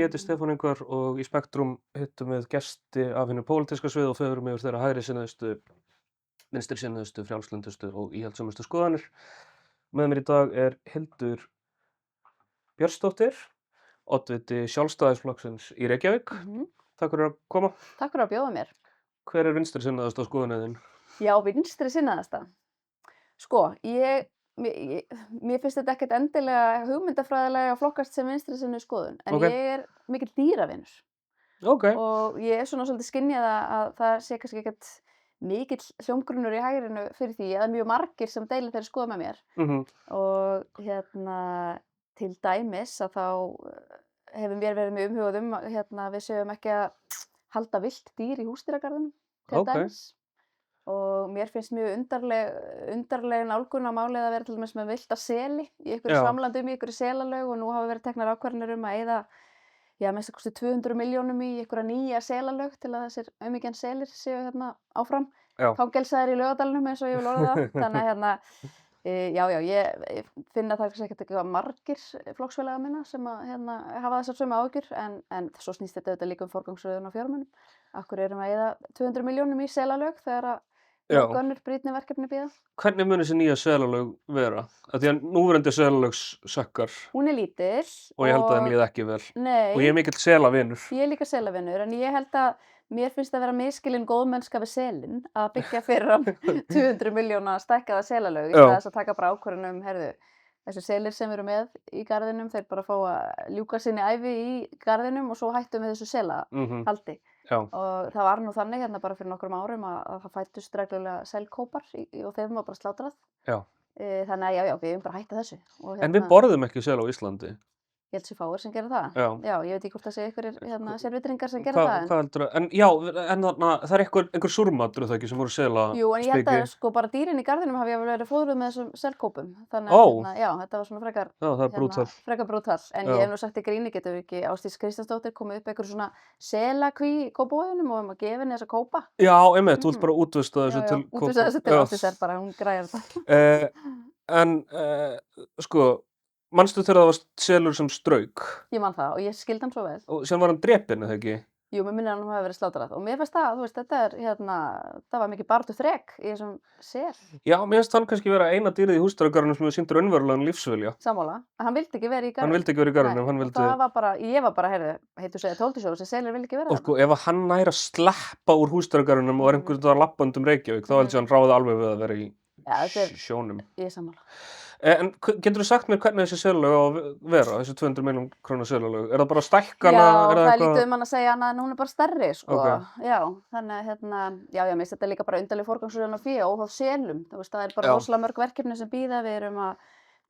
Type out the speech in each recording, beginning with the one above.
ég heiti Stefán Ingvar og í Spektrum hittum við gesti af hinu pólitíska svið og förum yfir þeirra hægri sinnaðustu, vinstri sinnaðustu, frjálslyndustu og íhaldssömustu skoðanir. Með mér í dag er Hildur Björnsdóttir, oddviti Sjálfstæðisflokksins í Reykjavík. Takk fyrir að koma. Takk fyrir að bjóða mér. Hver er vinstri sinnaðasta skoðunin þín? Já, vinstri sinnaðasta. Sko, mér finnst þetta ekkert endilega hugmyndafræðilega flokkast sem vinstri sinnuð skoðun, en Ok. ég er mikill dýravinur Ok. og ég er svona svolítið skynjað að það sé kannski ekkert mikill hljómgrunnur í hægrinu fyrir því, eða mjög margir sem deila þeirri skoðun með mér. Og til dæmis að þá hefur mér verið mjög umhugað að við séum ekki að halda villt dýr í húsdýragarðinum, til Ok. dæmis. Og mér finnst mjög undarleg nálgun á málið að vera til dæmis með villta seli í einhverju Já. svamlandi í einhverju selalaug, og nú hafa verið teknar ákvarðanir að eyða, að minnsta kosti 200 milljónum í einhverja nýja selalaug til að þessir aumingjan selir séu áfram Já. fangelsaðir í Laugardalnum, eins og ég vil orða það. Þannig að ég finn að það er kannski ekkert eitthvað margir flokksfélaga minna sem að hafa þessar sömu áhyggjur, en svo snýst þetta auðvitað líka um forgangsröðun á fjármunum. Af hverju erum við að eyða 200 milljónum í selalaug þegar að Já. önnur brýnni verkefni bíða? Hvernig mun þessi nýja selalög vera? Af því að núverandi selalögs sökkar Hún er lítil og ég held að þeim líði ekki vel. Nei, Og ég er mikill selavinur. ég er líka selavinur, en ég held að mér finnst að vera miskilin góðmennska við selinn að byggja fyrir hann 200 milljóna stækkaða selalaug í Já. stað þess að taka bara ákvörðun heyrðu, þessi selir sem eru með í garðinum, þeir bara fá að ljúka sinni ævi í garðinum og svo hættum við þessu selahaldi. Já. Og það var nú þannig bara fyrir nokkrum árum að það fættust reglulega selkópar og þeim var bara slátrað. Já. Þannig að já, við erum bara að hætta þessu. Og En við borðum ekki sel á Íslandi. Ég held sér fáir sem gera það. Já. Ég veit ekki hvort það sé einhverjir sérvitringar sem gera það. Hvað heldur það? En já, en þarna, það er einhver súrmatur það ekki sem voru sela Jú, en ég held spiki. að sko bara dýrin í garðinum hafi jafnvel verið fóðruð með þessum selkópum. Þannig Ó. já, þetta var svona frekar Já, það er brútal. frekar brútal. En Já. ég hef nú sagt í gríni, getum við ekki Ásdís Kristjánsdóttir komið upp einhver svona selakví í Kópavoginum og gefa henni þessa kópa. Já, einmitt, þú vilt bara útvista þessu til útvista þessu til Ásdísar bara, hún græjar En sko, manstu þegar það var selur sem strauk Ég man það og ég skildi hann svo vel. og síðan var hann drepinn, eða ekki? Jú, mér minnir hann hafi verið slátrað og mér finnst það, þú veist, þetta er það var mikið baráttu þrek í þessum sel. Já, mér finnst hann kannski vera eina dýrið í húsdýragarðinum sem hefur sýnt raunverulegan lífsvilja. Sammála, en hann vildi ekki vera í garðinum. Hann vildi ekki vera í garðinum, hann vildi... Það var bara, ég var bara, heitu segja tóltisjóð, þessi selir vil ekki vera Og sko, ef að hann næri að sleppa úr húsdýragarðinum og var einhvern veginn lappandi Reykjavík, þá held ég hann ráði alveg við að vera í sjónum. Ég er sammála. En getur þú sagt mér hvernig þessi selalög á að vera, þessi 200 milljón króna selalög? Er það bara stækkana? Já, það er lítið hann að segja hana en hún er bara stærri, sko. Ok. Já, þannig mér finnst þetta líka bara undarleg forgangsröðun á fé, óháð selum. Þú veist, það er bara rosalega mörg verkefni sem bíða. Við erum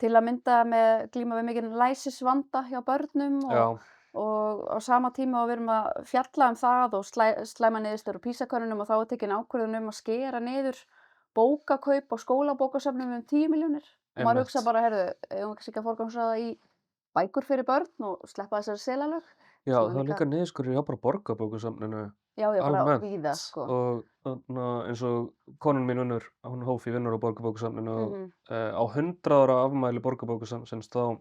til að mynda með glíma við mikinn læsisvanda hjá börnum og á sama tíma og við erum að fjalla það og slæma niðurstöður úr PISA-könnunum og þá er tekin ákvörðun að skera niður bókakaup og skólabókasöfnum 10 milljónir. Og maður hugsa bara, eigum við ekki að forgangsraða í bækur fyrir börn og sleppa þessari selalög. Já, það er líka niðurskurður hjá bara Borgarbókasafninu. Já, bara almennt. víða, sko. Og eins og konan mín vinnur, hún Hófí vinnur á Borgarbókasafninu og á 100 ára afmæli Borgarbókasafnsins þá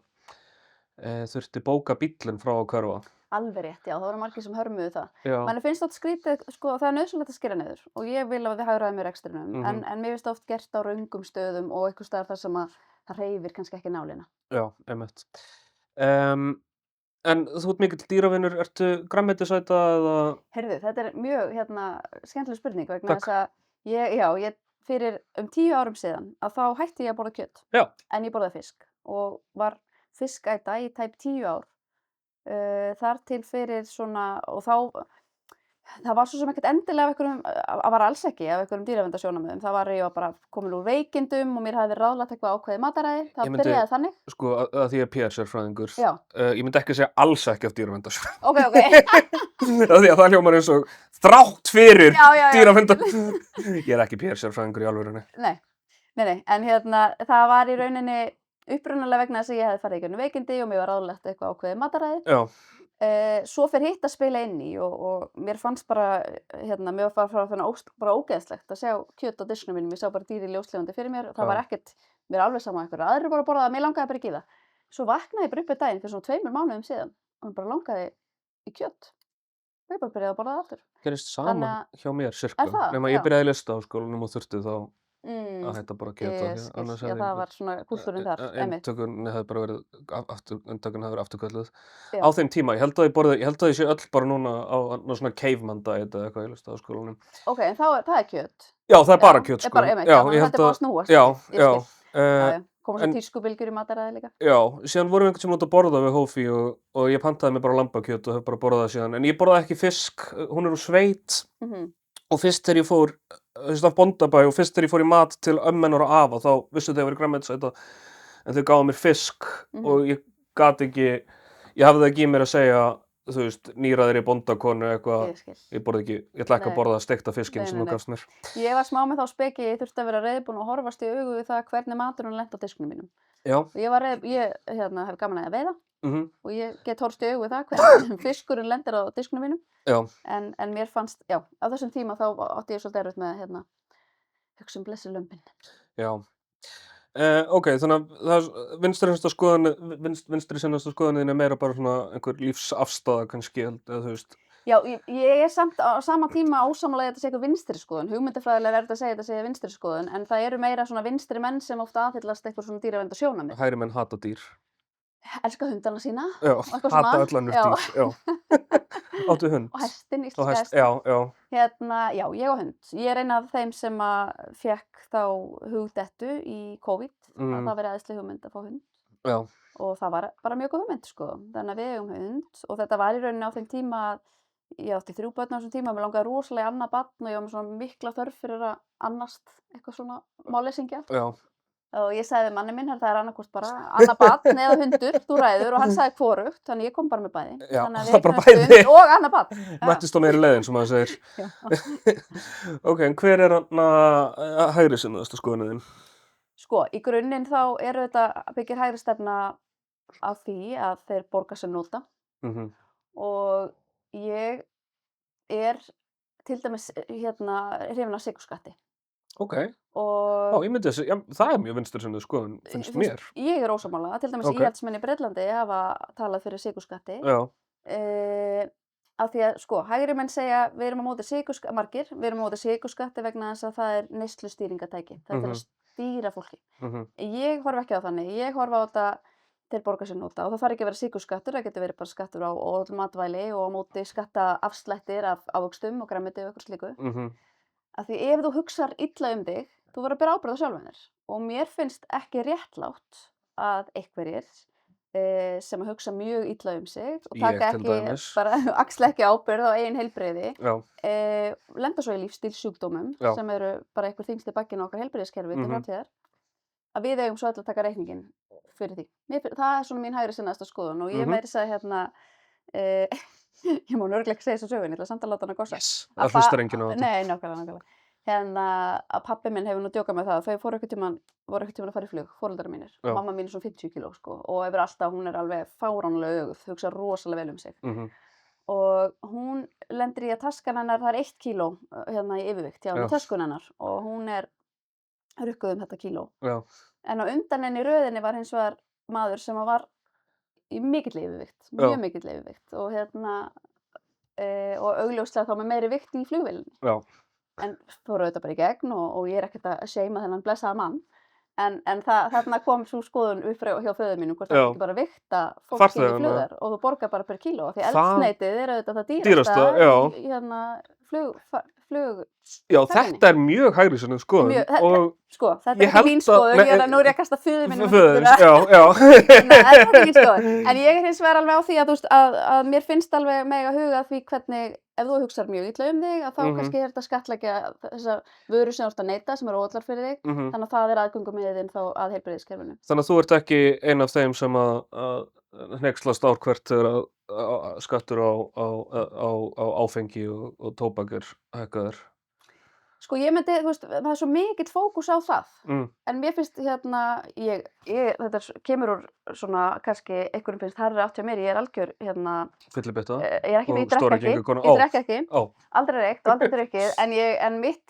þurfti bókabíllinn frá að hverfa. Alveg rétt, já, það voru margir sem hörmuðu það. Já. Manni finnst oft skrítið, sko, það er nauðsynlegt að skera niður og ég vil að við hagræðum í rekstrinum, en mér finnst oft gert á röngum stöðum og einhvers staðar þar sem að það hreyfir kannski ekki nálina. Já, einmitt. En þú ert mikill dýravinur, ertu grænmetisæta eða? Heyrðu, þetta er mjög skemmtileg spurning vegna þess að ég fyrir 10 árum síðan að þá hætti ég að borða kjöt. Já. En ég borðaði fisk og var fiskæta í tæp 10 ár. Þar til fyrir svona, og það var svo sem ekkert endilega það var alls ekki af einhverjum dýraverndarsjónarmiðum, það var ég var bara komin úr veikindum og mér hafði verið ráðlagt eitthvað ákveðið mataræði, það byrjaði þannig. Sko, að því ég er PR-sérfræðingur, Já. Ég myndi ekki segja alls ekki af dýraverndarsjónarmiðum. Ok. Af því að það hljómar eins og þrátt fyrir dýraverndar. Já. Ég er ekki PR-sérfræðingur í alvörunni. Nei, en það var í rauninni upprunalega vegna þess að ég hefði farið í gegnum veikindi og mér var ráðlagt eitthvað ákveðið mataræði. Já. Svo fer hitt að spila inn í og mér fannst bara, mér var bara ógeðslegt að sjá kjöt á disknum mínum, ég sá bara dýri ljóslifandi fyrir mér og það var ekkert, mér er alveg sama einhverju aðrir voru að borða það, mér langaði bara ekki í það. Svo vaknaði ég bara upp einn daginn fyrir svona 2 mánuðum síðan og mér bara langaði í kjöt. Og ég bara byrjaði að borða það aftur. Gerist Þannig sama að, hjá mér er sirka. það? Nema ég Já. byrjaði í listaháskólanum og þurfti þá Mm, að hætta bara kjöt af ég því skil. annars Já, það var svona kúltúrinn þar, einmitt. inntökunni hefði bara verið inntökunni hefði verið afturkölluð. Já. Á þeim tíma, ég held að ég sé öll bara núna á svona caveman diet eða eitthvað í listaháskólanum. Ok, en það er kjöt. Já, það er bara Já, kjöt er sko. bara, einmitt, Já, já, þannig ég að held þetta er bara að að snúast. já, Ég já. skil. Já, já. Koma svo en- tískubylgjur í mataræði líka. Já, síðan vorum við einhvern tímann út að borða við Hófí og ég pantaði mér bara lambakjöt og hef bara borðað það síðan. En ég borðaði ekki fisk, hún er úr sveit og fyrst þegar ég fór, þú veist, af Bóndabæ og fyrst þegar ég fór í mat til ömmennar og afa þá vissu þau að vera grænmetisæta en þau gáðu mér fisk og ég gat ekki, ég hafði það ekki í mér að segja, þú veist, nýraðir í bóndakonu eitthvað, Ég skil. ég borði ekki, ég ætla ekki Nei. að borða steikta fiskinn Nei, sem nei, þú nei. gafst mér. Ég var smá með þá speki, ég þurfti að vera reiðbúin að horfast í augu við það hvernig maturinn lenti á diskunum mínum. Já. Og ég hef gaman að veiða Mhm. og ég get horfst í augu við það hvernig fiskurinn lendir á diskunum mínum. Já. En mér fannst, já, á þessum tíma þá átti ég svolítið erfitt með hugsa blessi lömbin. Já. Ok, þannig að vinstri sinnasta skoðanin er meira bara svona einhver lífsafstaða kannski, eða þú veist. Já, ég er samt á sama tíma ósammála að þetta sé eitthvað vinstri skoðun. Hugmyndafræðilega er þetta að segja þetta sé vinstri skoðun, en það eru meira svona vinstri menn sem ofta aðhyllast eitthvað svona dýraverndarsjónarmið. Hægri menn hata dýr. Elska hundana sína. Já, og eitthvað hata svona. öll önnur Já. dýr, já. Áttu hund. Og hestinn, Og íslenska hest, hest. já. Já, ég á hund. Ég er ein af þeim sem að fékk þá hugdettu í COVID. Að það verið æðisleg hugmynd að fá hund. Já. Og það var bara mjög góð hugmynd, sko. Þannig að við eigum hund og þetta var í rauninni á þeim tíma að ég átti 3 börn á þessum tíma, mér langaði rosalega í annað barn og ég var með svona mikla þörf fyrir að annast eitthvað svona málleysingjað. Já. Og ég sagði við manni minn, það er annarkvort bara annað barn eða hundur, þú ræður, og hann sagði hvorugt, þannig ég kom bara með bæði. Já, þannig að það við bara eignumst bæði. hund og annað barn. Mættist á meiri leiðin, sem maður segir. Já. Ok, en hver er hægri sinnaðasta skoðunin þín? Sko, í grunninn þá byggir hægri stefna á því að þeir borga sem nota og ég er til dæmis hrifin af sykurskatti. Ok. Og Ég myndi já, það er mjög vinstri sinnaða skoðun, finnst mér. Ég er ósammála. Til dæmis íhaldsmenn í Bretlandi hafa talað fyrir sykurskatti. Já. Af því að, sko, hægri menn segja við erum á móti sykurskatti vegna þess að það er neyslustýringatæki. Það er til að stýra fólki. Ég horfi ekki á þannig. Ég horfi á þetta þeir borga sem nota og það þarf ekki að vera sykurskattur, það getur verið bara skattur á öll matvæli og á móti skattaafslættir af ávöxtum og grænmeti og eitthvað slíku. Af því ef þú hugsar illa um þig, þú verður að bera ábyrgð á sjálfum þér. Og mér finnst ekki réttlátt að einhverjir sem að hugsa mjög illa um sig og taka axla ekki ábyrgð á eigin heilbrigði, lenda svo í lífsstílssjúkdómum sem eru bara einhver þyngsti bagginn á okkar heilbrigðiskerfi til framtíðar, að við eigum svo öll að taka reikninginn fyrir því. Það er svona mín hægri sinnaðasta skoðun og ég meiri sagði ég má örugglega ekki segja þessa sögu, ég ætla samt að láta hana gossa. Yes, það hlustar enginn á þetta. Nei, nákvæmlega. Að pabbi minn hefur nú djókað með það að þau voru einhvern tímann að fara í flug, foreldrar mínir. Mamma mín er svona 50 kíló, sko, og hefur alltaf, hún er alveg fáránlega öguð, hugsa rosalega vel um sig. Og hún lendir í að taskan hennar, það er 1 kíló í yfirvikt hjá töskun hennar og hún er rukkuð þetta kíló. Já. En á undan henni í röðinni var hins vegar maður sem var í mikill yfirvikt, mjög mikill yfirvikt og augljóslega þá með meiri vikt í flugvélinni. Já. En fór auðvitað bara í gegn og ég er ekkert að seima þennan blessaða mann. En þarna kom svo skoðun upp hjá föður mínum, hvort það ekki bara vigta fólk inn í flugvélar og þú borgar bara per kíló. Því eldsneytið er auðvitað það dýrasta í flug. Já, þetta er mjög hægri sinnaða skoðun. Sko, þetta er ekki mín skoðun, nú er ég að kasta föður mínum. Já. Nei, þetta er ekki mín skoðun. En ég er hins vegar alveg á því að mér finnst alveg mega huga því hvernig, ef þú hugsar mjög illa um þig, að þá kannski er þetta skattleggja þessar vörur sem þú ert að neyta sem eru óhollar fyrir þig, þannig að það er aðgöngumiðinn þá að heilbrigðiskerfinu. Þannig að þú ert ekki ein af þeim sem að hneykslast ár hvert þegar skattur á áfengi og tóbak er hækkaður. Sko ég myndi, þú veist, það er svo mikill fókus á það, en mér finnst þetta kemur úr svona, kannski einhverjum finnst hærri átt hjá mér, ég er algjör Fyllibytta ég drekk ekki, aldrei reykt og aldrei drukkið, en mitt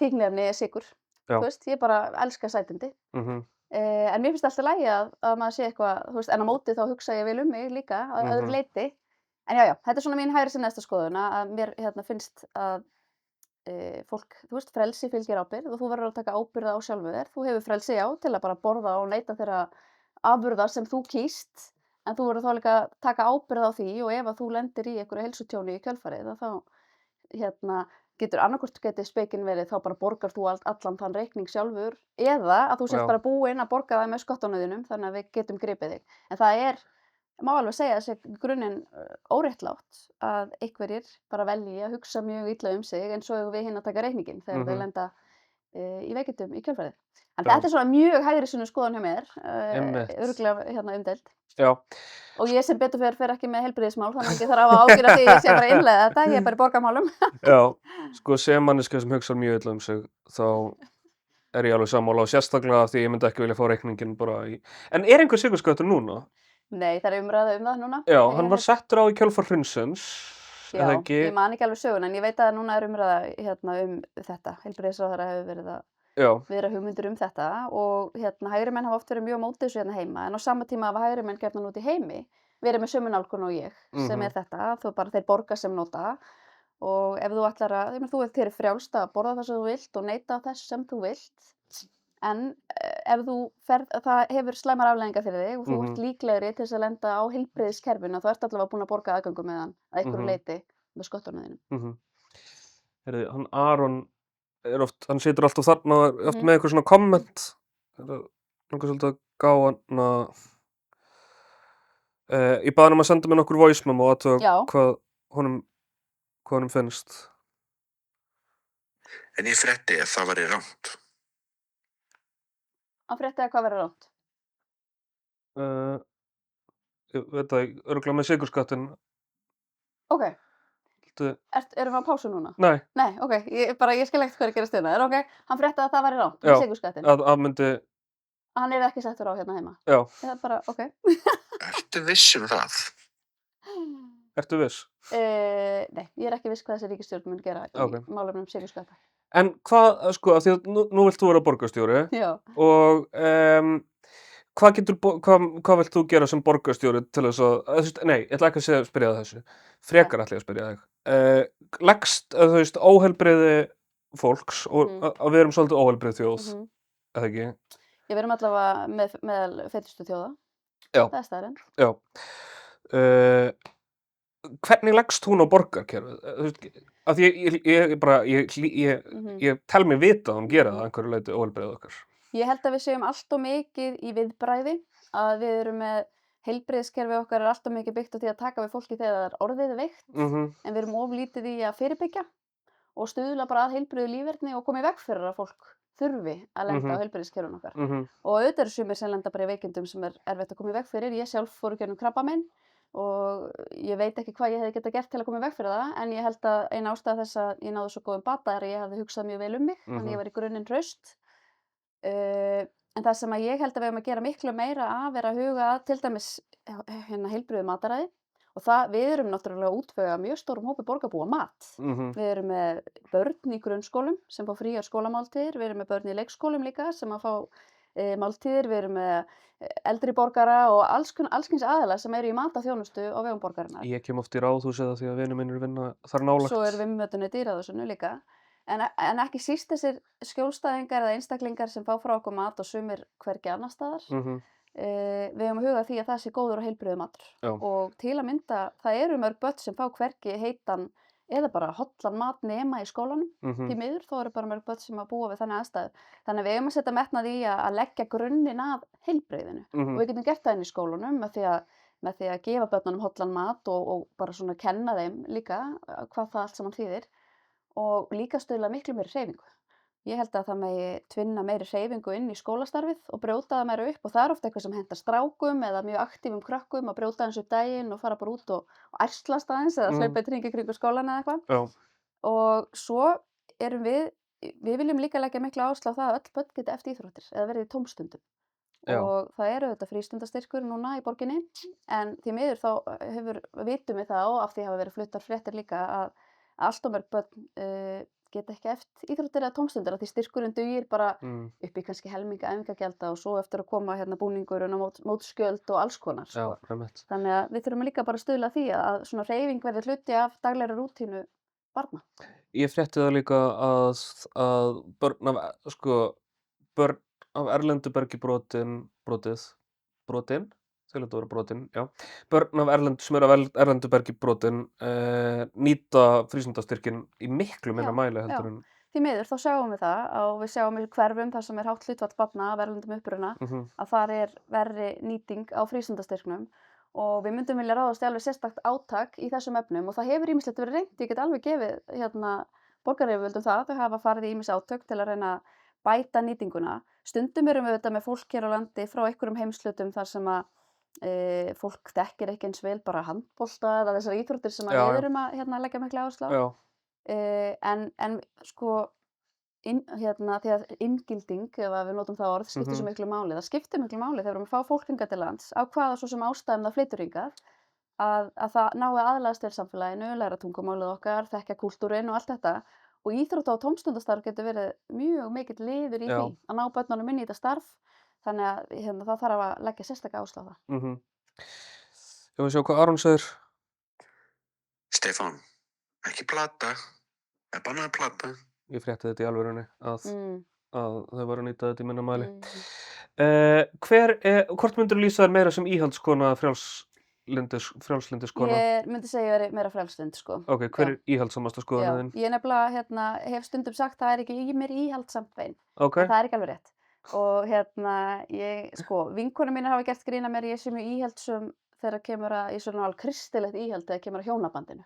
fíkniefni er sykur, þú veist, ég bara elska sætindi, en mér finnst alltaf í lagi að maður sé eitthvað, þú veist, en á móti þá hugsa ég vel um mig líka, að öðru leyti, En já, þetta svona mín hægri sinnaðasta skoðun að mér finnst að fólk, þú veist, frelsi fylgir ábyrgð og þú verður að taka ábyrgð á sjálfu þér. Þú hefur frelsi, já, til að bara borða og neyta þeirra afurða sem þú kýst, en þú verður þá líka að taka ábyrgð á því og ef að þú lendir í einhverju heilsutjóni í kjölfarið þá getur annarkvort geti spekinn verið þá bara borgar þú allan þann reikning sjálfur eða að þú sért bara búinn að borga það með sköttunum þínum þannig að við getum gripið þig. En það má alveg segja að sé grunninn óréttlátt að einhverjir bara velji að hugsa mjög illa sig eins og við hinn að taka reikninginn þegar þeir lenda í veikindum í kjölfarið. En þetta svona mjög hægri sinnuð skoðun hjá mér, örugglega umdeild. Já. Og ég sem betur fer ekki með heilbrigðismál þannig að ég þarf að hafa áhyggjur af því ég sé bara að innleiða þetta, ég bara í borgarmálum. Já, sko sem manneskja sem hugsar mjög illa sig þá ég alveg sammála og sérstaklega því ég myndi ekki vilja fá reikninginn bara í. En einhver sykurskattur núna? Nei, það umræða það núna. Já, hann var settur á í kjölfar hrunsins. Já, ég man ekki alveg söguna en ég veit að núna umræða þetta. Heilbrigðisráðherra hefur verið að vera hugmyndir þetta og hægri menn hafa oft verið mjög á móti þessu heima en á sama tíma hafa hægri menn gjarnan úti í heimi verið með sömu nálgun og ég sem þetta, þú bara þeir borga sem nota og ef þú ætlar að, þér er frjálst að borða það sem þú vilt og neyta þess sem þú vilt en ef þú það hefur slæmar afleiðingar fyrir þig og þú ert líklegri til þess að lenda á heilbrigðiskerfinu þá ert allavega búin að borga aðgöngu með hann að einhverju leyti með sköttunum þínum. Heyrðu, hann Aron hann situr alltaf þarna oft með eitthvað svona komment langar svolítið að gá hann ég bað hann að senda mér nokkur voice memo og athuga hvað honum finnst. En ég frétti að það væri rangt. Hann frétti að hvað væri rangt? Ég veit það, örugglega með sykurskattinn. Ok. Erum við á pásu núna? Nei. Nei, ok, ég skil ekkert hvað gerast hérna. Ok, hann frétti að það væri rangt með sykurskattinn. Að myndi. Hann ekki settur á hérna heima? Já. Það bara, ok. Ertu viss það? Ertu viss? Nei, ég ekki viss hvað þessi ríkisstjórn mun gera í málefnum sykurskatta. En hvað, sko, af því að nú vilt þú vera borgarstjóri. Já. Og hvað vilt þú gera sem borgarstjóri til þess að, nei, ég ætla ekki að spyrja það þessu. Frekar ætla ég að spyrja þig. Leggst, óheilbrigði fólks og að við erum svolítið óheilbrigð þjóð, eða ekki? Við erum allavega meðal feitustu þjóða. Já. Það staðreynd. Já. Hvernig leggst hún á borgarkerfið? Af því ég tel mig vita að hún gera það einhverju leyti óheilbrigði okkar. Ég held að við séum allt of mikið í viðbragði, að við erum með heilbrigðiskerfi okkar allt of mikið byggt á því að taka við fólki þegar það er orðið veikt, en við erum of lítið í að fyrirbyggja og stuðla bara að heilbrigðu líferni og koma í veg fyrir að fólk þurfi að lenda á heilbrigðiskerfinu okkar. Og auðvitað eru sumir sem lenda bara í veikindum sem erfitt að koma í veg fyrir. Ég sjálf fór í gegnum krabbamein og ég veit ekki hvað ég hefði getað gert til að koma í veg fyrir það, en ég held að ein ástæða þess að ég náði svo góðum bata er að ég hafði hugsað mjög vel um mig, þannig ég var í grunninn hraust. En það sem að ég held að við höfum að gera miklu meira að vera að huga að til dæmis heilbrigðu mataræði og við erum náttúrulega að útvega mjög stórum hópi borgarbúa mat. Við erum með börn í grunnskólum sem fá fríar skólamáltíðir, við erum með börn í leikskólum líka sem að fá máltíðir, við erum með eldri borgara og alls kyns aðila sem eru í mataþjónustu á vegum borgarinnar. Ég kem oft í ráðhúsið því að vinir mínir vinna þar nálægt. Svo vinnumötuneytið í ráðhúsinu líka. En ekki síst þessir skjólstæðingar eða einstaklingar sem fá frá okkur mat og sumir hvergi annar staðar. Við höfum að huga því að það sé góður og heilbrigður matur. Og til að mynda, það eru mörg börn sem fá hvergi heitan eða bara hollan mat nema í skólanum. Því miður, þó eru bara mörg börn sem að búa við þannig aðstæður. Þannig að við höfum að setja metnað í að leggja grunninn að heilbrigðinu. Og við getum gert það inn í skólunum með því að gefa börnunum hollan mat og bara svona kenna þeim líka hvað það allt saman þýðir. Og líka stuðla miklu meiri hreyfingu. Ég held að það megi tvinna meiri hreyfingu inn í skólastarfið og brjóta það meira upp og það er ofta eitthvað sem hentar strákum eða mjög aktífum krökkum að brjóta aðeins upp daginn og fara bara út og ærslast aðeins eða hlaupa í hring í kringum skólann eða eitthvað. Og svo erum við viljum líka leggja mikla áherslu á það að öll börn geti eftir íþróttir eða verið í tómstundum. Og það eru auðvitað frístundastyrkur núna í borginni en því miður þá vitum við það og af því hafa verið fluttar fréttir líka að allt of mörg börn geta ekki eftir íþróttir eða tómstundir af því styrkurinn dugir bara Mm. upp í kannski helminga æfingagjalda og svo eftir að koma hérna búningurinn og mótsgjöld og alls konar, Já, sko. einmitt. Þannig að við þurfum líka bara að stuðla að því að svona hreyfing verði hluti af daglegri rútínu barna. Ég frétti það líka að börn af erlendu bergi brotin, þau hljóta að vera brotin, já. Börn sem eru af erlendu bergi brotin nýta frístundastyrkinn í miklu minna Já, mæli já. heldur en Því miður þá sjáum við það og við sjáum í hverfum þar sem er hátt hlutfall barna af erlendum uppruna að þar er verri nýting á frístundastyrknum og við myndum vilja ráðast í alveg sérstakt átak í þessum efnum og það hefur ýmislegt verið reynt. Ég get alveg gefið borgaryfirvöldum það. Þau hafa farið í ýmis átök til að reyna að bæta nýtinguna. Stundum erum við auðvitað með fólk hér á landi frá einhverjum heimshlutum þar sem að fólk þekkir ekki eins vel bara handbolta eða þessar íþróttir sem Já, við já. erum að leggja mikla áherslu á. Já, En sko því að inngilding, ef við notum það orð, skiptir svo miklu máli. Það skiptir miklu máli þegar við erum að fá fólk hingað til lands, á hvaða svo sem ástæðum það flytur hingað, að það nái aðlagast vel samfélaginu, læra tungumálið okkar, þekkja kúltúrinn og allt þetta. Og íþrótta- og tómstundastarf getur verið mjög mikill liður í Já. því að ná börnunum inn í þetta starf. Þannig að það þarf að leggja sérstaka áherslu á það. Ég vil sjá hvað Aron segir. Stefán, ekki plata. Er bannað að plata. Ég frétti þetta í alvörunni að þau voru að nýta þetta í minna mæli. Hvort myndirðu lýsa þér meira sem íhaldskona eða frjálslyndis-kona? Ég myndi segja að ég er meira frjálslynd, sko. Ok, hver er íhaldsamasta skoðunin þín? Ég nefnilega hef stundum sagt að það er ekki í mér íhaldsamt bein. Ok, Það er ekki alveg rétt. Og vinkonur mínar hafa gert grín að mér, ég sé mjög íhaldsum þegar kemur að, í svona alveg kristilegt íhald þegar kemur að hjónabandinu.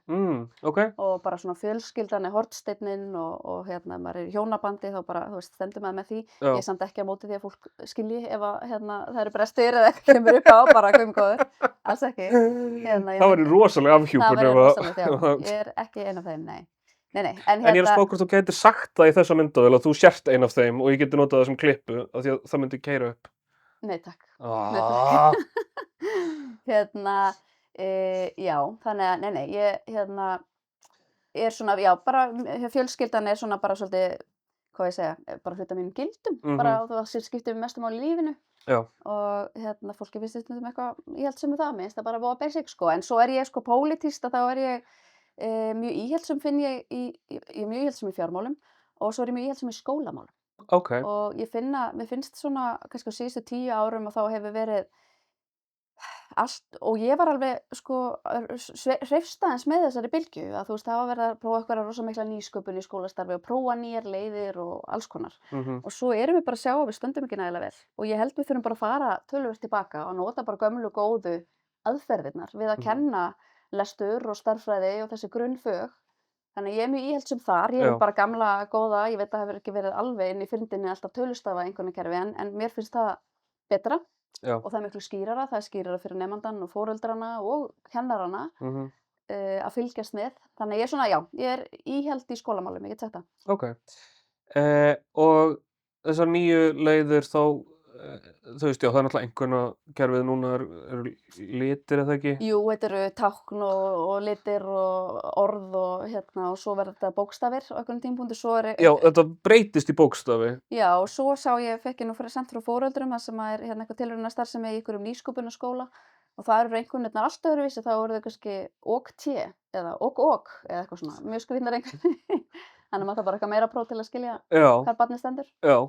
ok, Og bara svona fjölskyldan er hornsteinninn og maður er í hjónabandi þá bara, þú veist, stendur maður með því. já, Ég er samt ekki á móti því að fólk skilji ef að það eru brestir eða eitthvað kemur upp á, bara góður. Alls ekki. það væri rosalega afhjúpun. Það verður rosalegt, já. ef- Ég er ekki ein af þeim, nei. Nei, En ég er að spá hvort þú gætir sagt það í þessa myndavél að þú sért ein af þeim og ég geti notað það sem klippu af því að það myndi keyra upp. Nei, takk. Ah, Já, þannig að, ég er svona, já, bara, fjölskyldan er svona bara svolítið, hvað ég segja, bara hluta mínum gildum, bara og það skiptir mestu máli í lífinu já, og fólki finnst þetta eitthvað íhaldssöm með það, minnst það bara voða basic, sko, en svo er ég, sko, pólitískt að þá er ég mjög íhaldssöm, ég er mjög íhaldssöm í fjármálum og svo er ég mjög íhaldssöm í skólamálum ok, og mér finnst svona, kannski á síðustu 10 árum og þá hefur verið allt, og ég var alveg, sko, hreyfst aðeins með þessari bylgju, að þú veist, það var verið að prófa eitthvað rosa mikla nýsköpun í skólastarfi og prófa nýjar leiðir og alls konar. Og svo erum við bara að sjá að við stöndum ekki nægilega vel. Og ég held við þurfum bara að fara töluvert tilbaka og nota bara gömlu góðu aðferðirnar við að kenna lestur og stærðfræði og þessi grunnfög. Þannig að ég er mjög íhaldssöm þar, ég Já. er bara gamla góða, ég veit að það hefur ekki verið alveg inn í fyrndinni alltaf tölustafa einhvernarkerfi en mér finnst það betra. já, Og það er miklu skýrara, það er skýrara fyrir nemandann og foreldrana og kennarana að fylgjast með. Þannig að ég er svona, já, ég er íhald í skólamálum, ég get sagt það. ok. Og þessar nýju leiðir þá, þú veist, já, það er náttúrulega einhvernakerfið núna eru litir eða ekki? Jú, þetta eru tákn og litir og orð og svo verður þetta bókstafir á einhvern tímapunkti, svo er Já, þetta breytist í bókstafi. Já, og svo fekk ég nú sent frá foreldrum það sem er eitthvað tilraunastarfsemi í einhverjum nýsköpunarskóla og það eru einhvernirnar allt öðruvísi, þá eru þau kannski ok-t eða ok eða eitthvað svona, mjög skrýtnar einhvern. Þannig að maður þarf bara eitthvað meira próf til að skilja Já, hvar barnið stendur. já,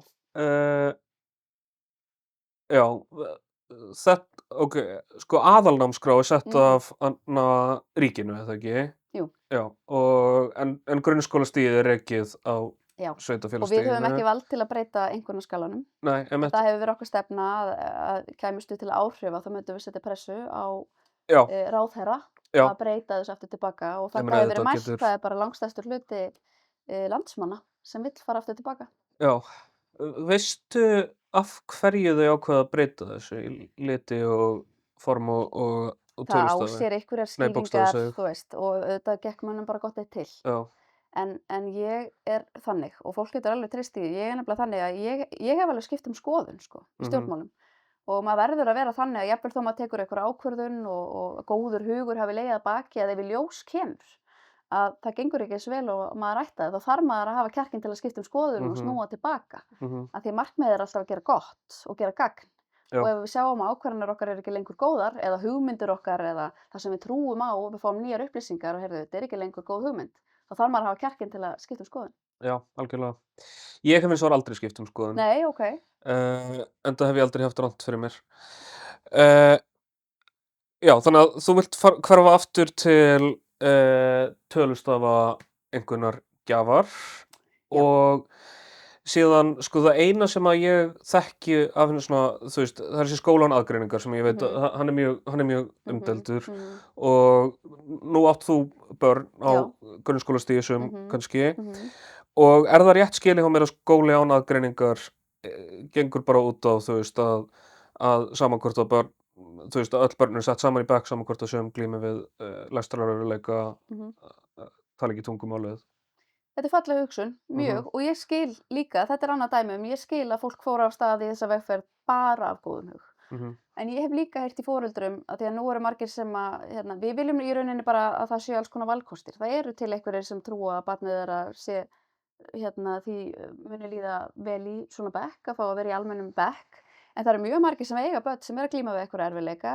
já, ok, sko aðalnámskrá er sett af ríkinu, eða ekki? Jú. Já, en grunnskólastigið er rekið á Já, og við sveitarfélagstiginu. höfum ekki vald til að breyta einhvernarskalanum. Nei, einmitt. Það hefur verið okkar stefna að kæmustu til áhrifa, þá myndum við setja pressu á Já, ráðherra Já. að breyta þessu aftur tilbaka og Ég þetta meina, hefur verið auðvitað mælt, getur- það er bara langstærstur hluti landsmanna sem vill fara aftur tilbaka. já. Veistu af hverju þau ákveða að breyta þessu í liti og form og Það á tölustafi? sér einhverjar Nei, skýringar, bókstafasögu. þú veist, og auðvitað gekk mönnum bara gott eitt til. Já, En ég er þannig, og fólk getur alveg treyst í því, ég er nefnilega þannig að ég hef alveg skipt skoðun, sko, í stjórnmálum. Og maður verður að vera þannig að jafnvel þó maður tekur einhverja ákvörðun og góður hugur hafi legið að baki að ef í ljós kemur að það gengur ekki eins vel og maður ætti þá þarf maður að hafa kjarkinn til að skipta um skoðun og snúa tilbaka. Af því markmiðið er alltaf að gera gott og gera gagn. Já. Og ef við sjáum að ákvarðanir okkar eru ekki lengur góðar eða hugmyndir okkar eða það sem við trúum á og við fáum nýjar upplýsingar og heyrðu, þetta er ekki lengur góð hugmynd, þá þarf maður að hafa kjarkinn til að skipta um skoðun. Já, algjörlega. Ég hef hins vegar aldrei skipt um skoðun. Nei, ok. Enda hef ég aldrei haft rangt fyrir mér. Já, þannig að þú vilt hverfa aftur til tölustafa einhvernar gjafar og síðan, sko, það eina sem að ég þekki af henni svona, þú veist, það er þessi skólan aðgreiningar sem ég veit að hann er mjög umdeildur og nú átt þú börn á grunnskólastigi sum kannski og er það rétt skilið hjá mér að skóli án aðgreiningar gengur bara út á, þú veist, að saman hvort að börn, þú veist, að öll börn eru sett saman í bekk, saman hvort að sum glími við lestrarörðugleika, tala ekki tungumálið. Þetta er falleg hugsun, mjög, og ég skil líka, þetta er annað dæmi ég skil að fólk fór af stað í þessa vegferð bara af góðum hug. En ég hef líka heyrt í foreldrum að því að nú eru margir sem að, við viljum í rauninni bara að það séu alls konar valkostir. Það eru til einhverjir sem trúa að barnið þeirra sé, því muni líða vel í svona bekk, að fá að vera í almennum bekk. En það eru mjög margir sem eiga börn sem eru að glíma við einhverja erfiðleika,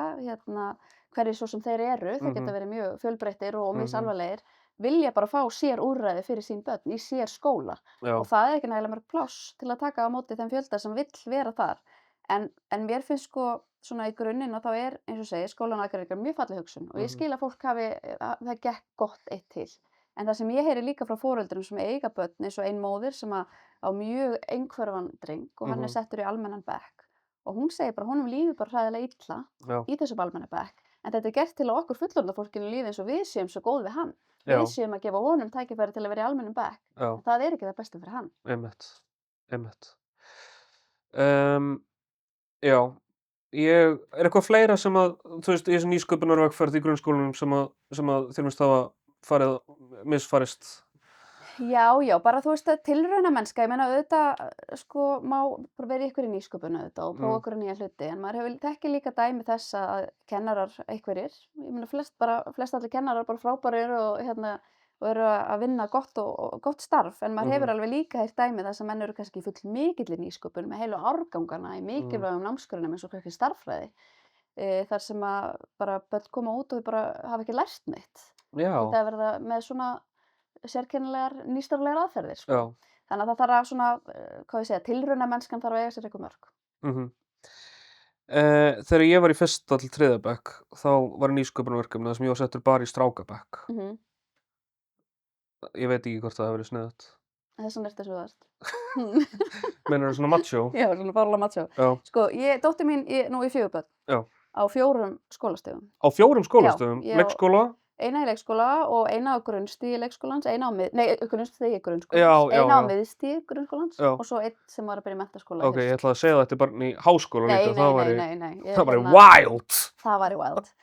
hverjir svo sem þeir eru, þeir geta verið mjög fjölbreyttir og misalvarlegir. Vilja bara fá sér úrræði fyrir sín börn í sér skóla og það er ekki nægilega mörg pláss til að taka á móti þeim fjölda sem vill vera þar. En mér finnst sko svona í grunninn að þá er, eins og segir, skólan aðgreiningar mjög falleg hugsun og ég skil að fólk það gekk gott eitt til. En það sem ég heyri líka frá foreldrum sem eiga börn eins og ein móðir sem á mjög einhverfan dreng og hann er settur í almennan bekk og hún segir bara honum líður bara hræðilega illa í þessum almenna bekk. En þetta er gert til að okkur fullorðna fólkinu líði eins og við séum svo góð við hann. Við séum að gefa honum tækifæri til að vera í almennum bekk. Það er ekki það besta fyrir hann. Einmitt. Já, er eitthvað fleira sem að, þú veist, í þessum nýsköpunarvegferð í grunnskólanum sem að þér finnst hafa misfarist? Já, bara þú veist að tilraunamennska, ég meina auðvitað sko má vera í ykkur í nýsköpun auðvitað og prófa ykkur nýja hluti en maður hefur tekið líka dæmi þess að kennarar einhverjir, ég meina flest allir kennarar bara frábærir og eru að vinna gott starf en maður hefur alveg líka heyrt dæmi þess að menn eru kannski full mikilli nýsköpun með heilu árgangana í mikilvægum námsgreinum eins og kannski starffræði þar sem að bara börn koma út og þau bara hafa ekki lært neitt. Þetta verða með svona sérkennilegar nýstárlegar aðferðir sko. Þannig að það þarf að svona, hvað ég segja, tilraunamennskan þarf að eiga sér eitthvað mörk. Þegar ég var í 1. til 3. bekk þá var nýsköpunarverkefni þar sem ég var settur bara í strákabekk. Ég veit ekki hvort það hefur verið sniðugt. Þess vegna ertu svo þú ert. Meinarðu svona macho? Já, svona fárlega macho. Sko, dóttir mín nú í 4 börn á 4 skólastigum. Á 4 skólastigum? Leikskóla? Eina í leikskóla og eina á grunnstigi leikskólans, grunnstigi grunnskólans, eina á miðstigi grunnskólans og svo einn sem var að byrja í menntaskóla. Ok, ég ætlaði að segja þetta er barn í háskóla líka, nei. Það væri wild! Það væri wild.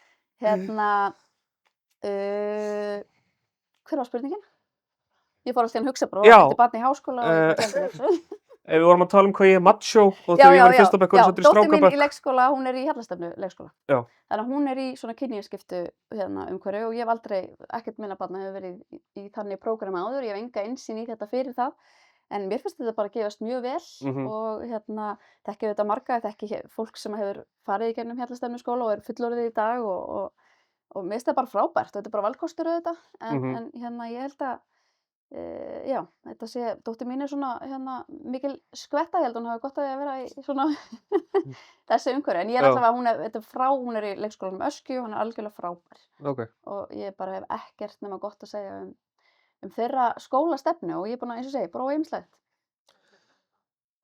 Hver var spurningin? Ég fór alltaf að hugsa bara, þetta er barn í háskóla og ég glemdi þessu. Ef við vorum að tala hvað ég er macho og þegar ég var í 1. bekk og settur í strákabekk. Dóttir mín í leikskóla, hún er í Hjallastefnu leikskóla. Þannig að hún er í svona kynjaskiptu umhverfi og ég hef aldrei, ekkert minna barna hefur verið í þannig prógrami áður, ég hef enga innsýn í þetta fyrir það. En mér finnst þetta bara gefast mjög vel og þekki þetta marga, þekki fólk sem hefur farið í gegnum Hjallastefnu skóla og er fullorðið í dag og mér finnst þetta bara frábært og þetta er bara valkostur auðvitað. En ég held að þetta sé, dóttir mín er svona mikil skvetta, ég held hún hafi gott að vera í svona þessi umhverfi, en ég er alltaf hún er í leikskólanum Öskju, hún er algjörlega frábær og ég bara hef ekkert nema gott að segja um þeirra skólastefnu og ég er búin að, eins og segi, prófa ýmislegt.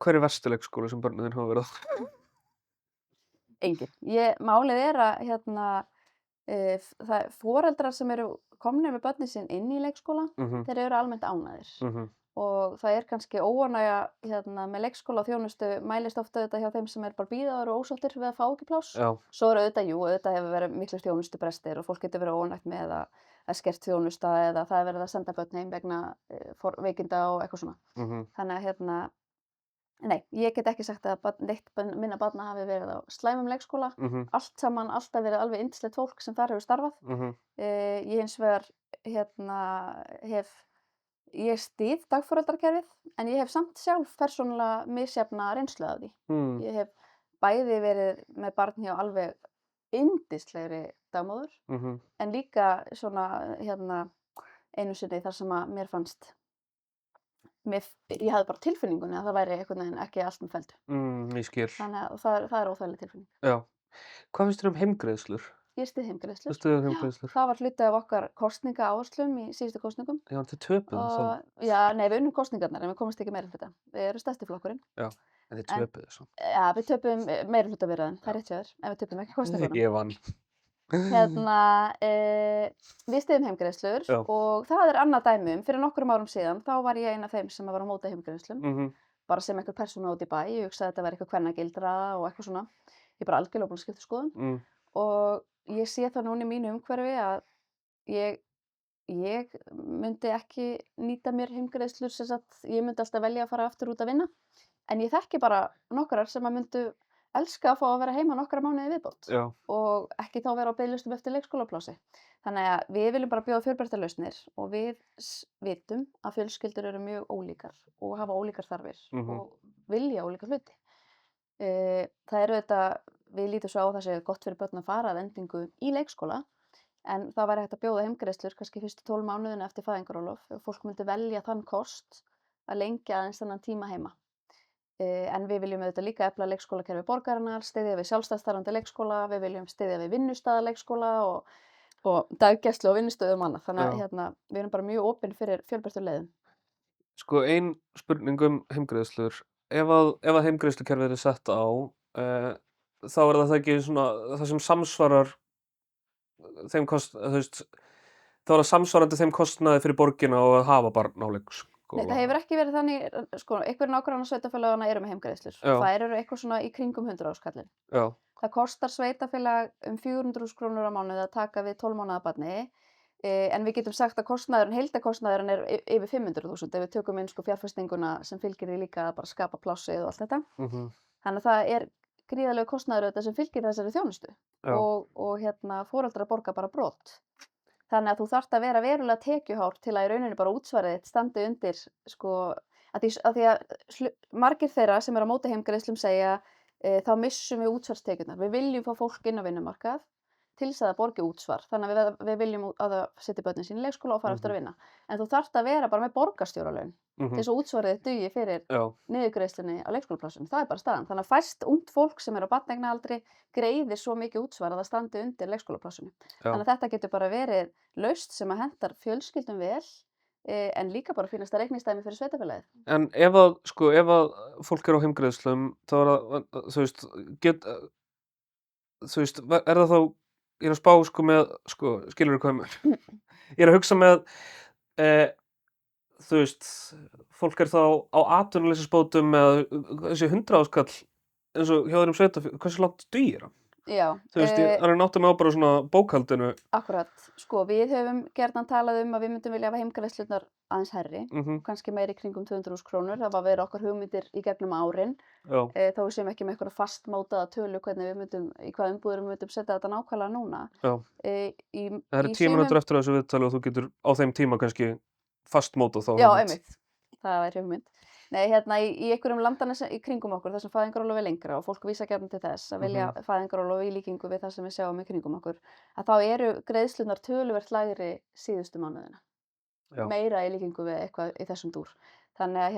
Hver er versti leikskóli sem börnin þín hafa verið á? Engin. Málið er að það foreldrar sem eru komnir með börnin sín inn í leikskóla, þeir eru almennt ánægðir og það er kannski óánægja með leikskóla og þjónustu mælist ofta þetta hjá þeim sem er bara bíðaðir og ósáttir við að fá ekki pláss. Svo er auðvitað hefur verið miklu þjónustubrestir og fólk getur verið óánægt með að skert þjónusta eða það er verið að senda börn heim vegna veikinda og eitthvað svona. Þannig að nei, ég get ekki sagt að neitt minna barna hafi verið á slæmum leikskóla. Allt saman alltaf verið alveg yndislegt fólk sem þar hefur starfað. Ég hins vegar ég styð dagforeldrakerfið en ég hef samt sjálf persónulega misjafna reynslu af því. Ég hef bæði verið með barn hjá alveg yndislegri dagmóður en líka svona einu sinni þar sem að mér fannst ég hafði bara tilfinningunni að það væri einhvern veginn ekki allt með felldu. Ég skil. Þannig að það óþægileg tilfinning. Já. Hvað finnst þér heimgreiðslur? Ég styð heimgreiðslur. Þú styður heimgreiðslur? Það var hluti af okkar kosningaáherslum í síðustu kosningum. Já, þið töpuðu þá. Já, nei, við unnum kosningarnar en við komumst ekki meirihluta. Við erum stærsti flokkurinn. Já, en þið töpuðu svo. Já, við töpuðum meirihlutaviðræðum, það er rétt hjá þér, en við töpuðum ekki kosningunum. Ég vann. Við styðjum heimgreiðslur og það er annað dæmi fyrir nokkrum árum síðan, þá var ég ein af þeim sem var á móti heimgreiðslum, bara sem einhver persóna út í bæ, ég hugsaði að þetta væri eitthvað kvennagildra og eitthvað svona, ég bara algjörlega búin að skipta skoðun og ég sé það núna í mínu umhverfi að ég myndi ekki nýta mér heimgreiðslur, sem sagt, ég myndi alltaf velja að fara aftur út að vinna, en ég þekki bara nokkrar sem að myndu elska að fá að vera heima nokkra mánuði viðbót og ekki þá vera á biðlistum eftir leikskólaplássi. Þannig að við viljum bara bjóða fjölbreyttar lausnir og við vitum að fjölskyldur eru mjög ólíkar og hafa ólíkar þarfir og vilja ólíka hluti. Það eru við lítum svo á það sé gott fyrir börn að fara að endingu í leikskóla en það væri hægt að bjóða heimgreiðslur kannski fyrstu 12 mánuðina eftir fæðingarorlof og fólk myndi velja þann kost að lengja aðeins þennan tíma heima. En við viljum auðvitað líka efla leikskólakerfi borgarinnar, styðja við sjálfstætt starfandi leikskóla, við viljum styðja við vinnustaðaleikskóla og daggæslu og vinnustöðum og annað. Þannig að við erum bara mjög opin fyrir fjölbreyttum leiðum. Sko, ein spurning heimgreiðslur. Ef að heimgreiðslukerfið er sett á, þá er það ekki svona, það sem samsvarar þeim þá er það samsvarandi þeim kostnaði fyrir borgina og að hafa barn á leikskóla. Nei, það hefur ekki verið þannig, sko, einhverjir nágrannasveitarfélagana eru með heimgreiðslur. Þær eru eitthvað svona í kringum 100.000 kallinn. Það kostar sveitarfélag 400.000 krónur á mánuði að taka við 12 mánaða barni, en við getum sagt að heildarkostnaðurinn er yfir 500.000 ef við tökum inn sko fjárfestinguna sem fylgir því líka að bara skapa plássið og allt þetta. Þannig að það er gríðarlegur kostnaður auðvitað sem fylgir þessari þjónustu og foreldrar borga bara brot. Þannig að þú þarft að vera verulega tekjuhár til að í rauninni bara útsvarið þitt standi undir sko, að því að margir þeirra sem eru á móti heimgreiðslum segja þá missum við útsvarstekjurnar. Við viljum fá fólk inn á vinnumarkað til þess að það borgi útsvar. Þannig að við viljum að það setja börnin sín í leikskóla og fara aftur að vinna. En þú þarft að vera bara með borgarstjóralaun til þess að útsvarið dugi fyrir niðurgreiðslunni á leikskólaplássunum. Það er bara staðan. Þannig að fæst ungt fólk sem er á barneignaaldri greiðir svo mikið útsvar að það standi undir leikskólaplássunum. Þannig að þetta getur bara verið lausn sem að hentar fjölskyldum vel en líka bara fínasta reikningsdæmi fyrir sveitarfélagið. En ef að fólk er á heimgreiðslum þá er það þá ég er að spá sko með skilurðu hvað ég er að hugsa með fólk er þá á atvinnuleysisbótum með þessi 100.000 kall eins og hjá þeirrum sveitarfélögum, hversu langt dugir hann? Já. Ég átti mig á bara svona bókhaldinu. Akkurat. Sko, við höfum gjarnan talað að við myndum vilja hafa heimgreiðslurnar aðeins hærri, kannski meiri kringum 200.000 krónur. Það var verið okkar hugmyndir í gegnum árin. Þá við séum ekki með eitthvað fastmótaða tölu í hvað umbúðir við myndum setja þetta nákvæmlega núna. Það eru 10 mínútur eftir þessu viðtali og þú getur á þeim tíma kannski fastmótað þá. Já, einmitt. Það væri hugmynd. Nei, í einhverjum landana í kringum okkur, þar sem fæðingarorlof er lengra og fólk vísa gjarnan til þess að velja fæðingarorlof í líkingu við það sem við sjáum í kringum okkur, að þá eru greiðslurnar töluvert lægri síðustu mánuðina. Meira í líkingu við eitthvað í þessum dúr. Þannig að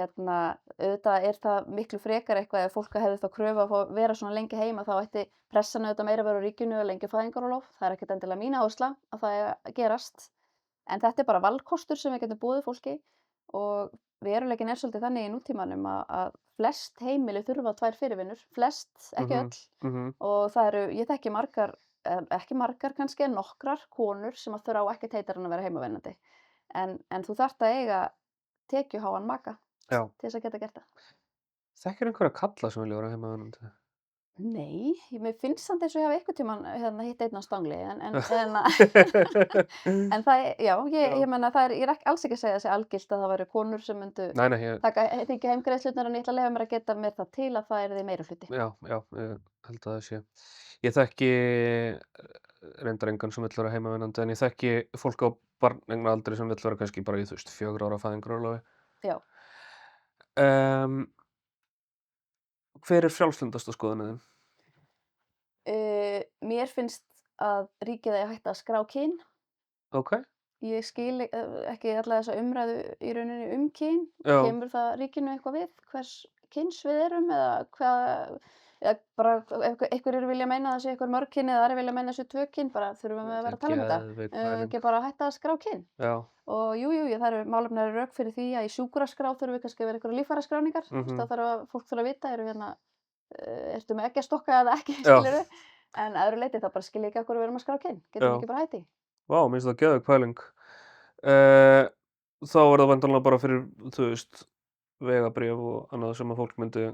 auðvitað er það miklu frekar eitthvað ef fólk hefði þá kröfu að vera svona lengi heima, þá ætti pressan auðvitað meira að vera á ríkinu að lengja fæðingarorlof. Það er ekkert endilega mín áhersla að það gerast. En þetta er bara valkostur sem við getum boðið fólki og veruleikinn er svolítið þannig í nútímanum að flest heimili þurfa 2 fyrirvinnur, flest, ekki öll, og ég þekki ekki margar kannski, en nokkrar konur sem að þurfa á ekkert heitar en að vera heimavinnandi. En þú þarft að eiga tekjuháan maka til þess að geta gert það. Þekkir einhverja kalla sem vilja vera heimavinnandi? Nei, mér finnst samt eins og ég hafi einhvern tímann hitt einn á stangli, en það, ég meina, ég er alls ekki að segja þessi algilt að það væru konur sem myndu þykja heimgreiðslurnar, en ég ætla að leyfa mér að geta mér það til að það yrði meiri hluti. Já, ég held að það sé. Ég þekki reyndar engan sem vill vera heimavinnandi, en ég þekki fólk á barneignaraldri sem vill vera kannski bara í, 4 ára fæðingarorlofi. Já. Hver frjálslyndasta skoðunin þín? Mér finnst að ríkið eigi að hætta að skrá kyn. Ok. Ég skil ekki alla þessa umræðu í rauninni kyn. Já. Kemur það ríkinu eitthvað við hvers kyns við erum eða hvað, eða bara ef einhverjir vilja meina að það sé einhver mörg kyn eða aðrir vilja meina að það sé 2 kyn, bara þurfum við að vera að tala um þetta. Geðveik pæling. Ekki bara að hætta að skrá kyn. Já. Og jú, það eru málefnalegir rök fyrir því að í sjúkraskrá þurfum við kannski að vera einhverjar líffæraskráningar. Það þarf að fólk þarf að vita, ertu með eggjastokka eða ekki, skilurðu? En að öðru leyti þá bara skil ég ekki af hverju við erum að skrá kyn. Getum við ekki bara hætt í? Vá, mér finnst það geðveik pæling. Þá er það væntanlega bara fyrir, vegabréf og annað sem að fólk myndi,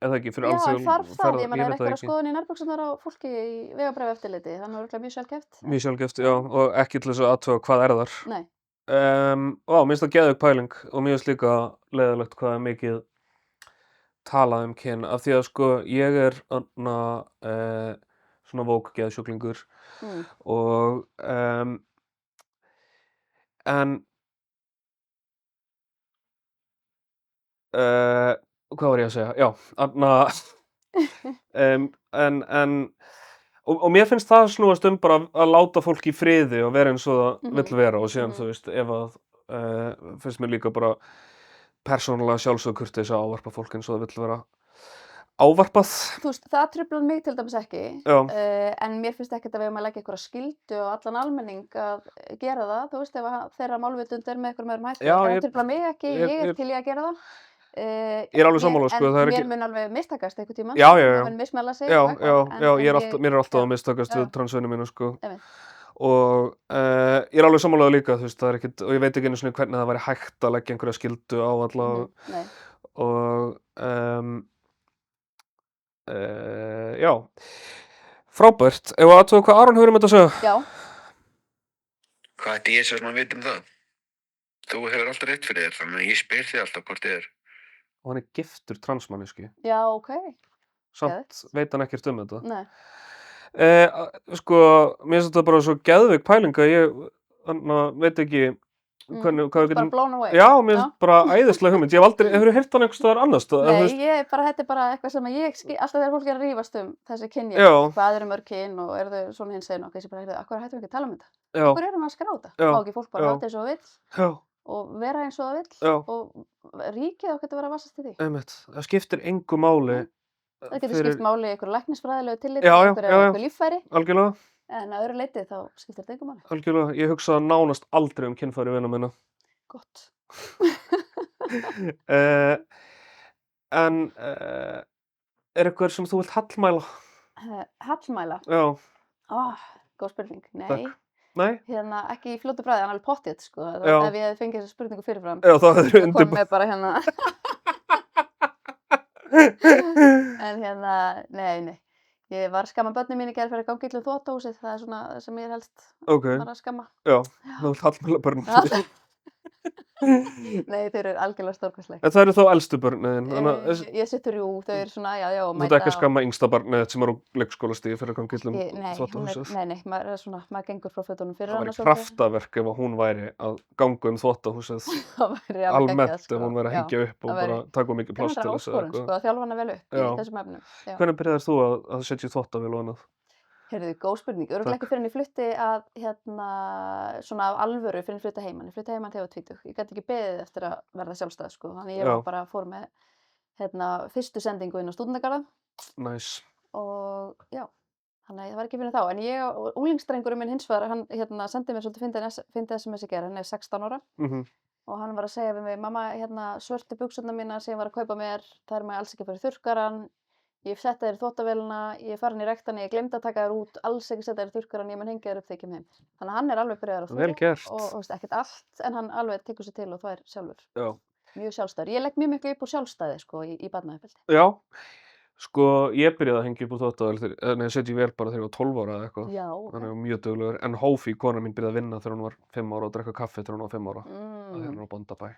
eða ekki fyrir Já, en þarf það? Ég meina, veit það einhverjar ekki. skoðun í nærbuxurnar á fólki í vegabréfaeftirliti? Það er örugglega mjög sjaldgæft. Mjög sjaldgæft, já, og ekki til þess að athuga hvað er þar. Nei. Mér finnst það geðveik pæling og mér finnst líka leiðilegt hvað er mikið talað um kyn, af því að ég er svona woke geðsjúklingur og en hvað var ég að segja? Já, og mér finnst það snúast bara að láta fólk í friði og vera eins og það vill vera, og síðan ef að finnst mér líka bara persónulega sjálfsögð kurteis að ávarpa fólk eins og það vill vera ávarpað. Það truflar mig til dæmis ekki, en mér finnst ekkert að við eigum að leggja einhverja skyldu á allan almenning að gera það, ef þeirra málvitund er með einhverjum öðrum hætti. Það truflar mig ekki, ég er til í að gera það. Ég er alveg sammála, en það er ekki... mér mun alveg mistakast einhvern tímann. Já. Það mun mismæla sig. Mér er alltaf að mistakast við transvinu mínu, og ég er alveg sammálaður líka, það er ekkert, og ég veit ekki einu sinni hvernig það væri hægt að leggja einhverja skyldu á alla, og já, frábært. Ef að athuga hvað Aron hefur þetta að segja? Já. Hvað ætti ég sem að vita um það? Þú hefur alltaf rétt fyrir þér, þannig að ég spyr þig alltaf hvort þið er. Og hann er giftur transmanniski. Já, ok. Samt veit hann ekkert um þetta. Nei. Mér finnst þetta bara svo geðveik pæling að ég veit ekki hvað við getum... Bara blown away. Já, mér finnst bara æðislega hugmynd. Hefurðu heyrt hann einhvers staðar annars? Nei, þetta er bara eitthvað sem ég skil, alltaf þegar fólk er að rífast um þessi kynja, hvað eru mörg kyn og eru þau svona hinsegin og þessi bara, akkur hættum við ekki að tala um þetta? Akkur erum við að skrá þetta? Má ekki fólk bara láta eins og það vill og vera eins og það vill og ríkið ákveður að vera að vassast í því. Einmitt, það skiptir engu máli. Það getur skipt máli í einhverju læknisfræðilegu tilliti, einhverju líffæri. Algjörlega. En að öðru leyti þá skiptir þetta engu máli. Algjörlega, ég hugsa nánast aldrei um kynfæri vina minna. Gott. En er eitthvað sem þú vilt hallmæla? Hallmæla? Já. Góð spurning. Nei. Takk. Nei? Ekki í fljótu bragði, hann alveg pottþétt, Ef ég hefði fengið þessa spurningu fyrirfram. Já, þá hefur þið kom mér bara En nei. Ég var að skamma börnin mín í gær fyrir að ganga illa um þvottahúsið, það er svona sem ég er helst að skamma. Já, þú vilt hallmæla börnin. Nei, þau eru algjörlega stórkostleg. En það eru þá elstu börnin? Ég sé 3, þau eru svona, já, Þú ert ekki að skamma yngsta barnið sem er á leikskólastigi fyrir að ganga illa um þvottahúsið? Nei, maður gengur frá fötunum fyrir hana. Það væri kraftaverk ef hún væri að ganga um þvottahúsið almennt, ef hún væri að hengja upp og bara taka mikið pláss til þess. Það er áskorun, að þjálfa hana vel upp í þessum efnum. Hvernig byrjaðir þú að setja þvottavél og annað? Heyrðu, góð spurning. Örugglega ekki fyrr en ég flutti að svona af alvöru fyrr en ég flutti heiman. Ég flutti heiman þegar ég var 20. Ég gat ekki beðið eftir að verða sjálfstæð, Þannig ég bara fór með fyrstu sendingu inn á stúdentagarða. Nice. Og já, þannig að það var ekki fyrir þá. En ég og unglingsdrengurinn minn hins vegar, hann sendi mér svolítið fyndið SMS í gær. Hann er 16 ára. Og hann var að segja við mig, mamma, svörtu buxurnar mínar sem ég var að kaupa mér, þær má ég alls ekki fara í þurrkarann. Ég setti þér í þvottavélina, ég er farin í rektinni, ég gleymdi að taka þér út, alls ekki setja þér í þurrkarann, ég mun hengja þér upp þegar ég kem heim. Þannig að hann er alveg byrjaður að Vel gert. og ekkert allt, en hann alveg tekur sér til og þvær sjálfur. Já. Mjög sjálfstæður. Ég legg mjög miklu upp úr sjálfstæði, í barnauppeldi. Já. Ég byrjaði að hengja upp úr þvottavél, setja í vél bara þegar ég var 12 ára eða eitthvað. Já. Þannig að ég var mjög duglegur. En Hófí, konan mín, byrjaði að vinna þegar hún var 5 ára og drekka kaffi þegar hún var 5 ára. Það er hún á Bóndabæ.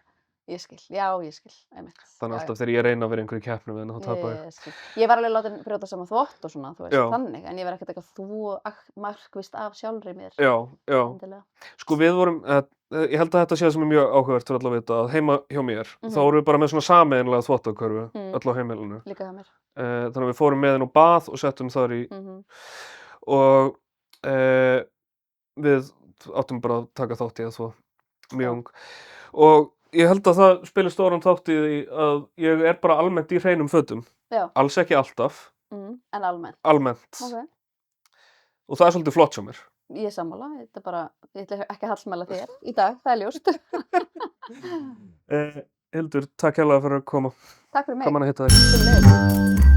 Ég skil, já, ég skil, einmitt. Þannig Já, alltaf þegar ég reyna að vera í einhverju keppni við henni, þá tapa ég. ég skil. Ég var alveg látin brjóta saman þvott og svona, þú veist, Já. þannig, en ég var ekkert eitthvað markvisst af sjálfri mér, Já, já. endilega. Sko við vorum, ég held að þetta sé það sem er mjög áhugavert fyrir alla að vita, að heima hjá mér, þá Mhm. vorum við bara með svona sameiginlega þvottakörfu, Mm. öll á heimilinu. Líka hjá mér. Þannig að við fórum með henni á bað og settum þar í, og við áttum bara að taka þátt í það svo mjög Já. ung. Og ég held að það spilir stóran þátt í því að ég er bara almennt í hreinum fötum. Já. Alls ekki alltaf, En almennt. almennt. Ok. Og það er svolítið flott hjá mér. Ég er sammála, þetta er bara, ég ætla ekki að hallmæla þér í dag, það er ljóst. Hildur, takk hérlega fyrir að koma. Takk fyrir mig. Gaman að hitta þig. Sömuleiðis.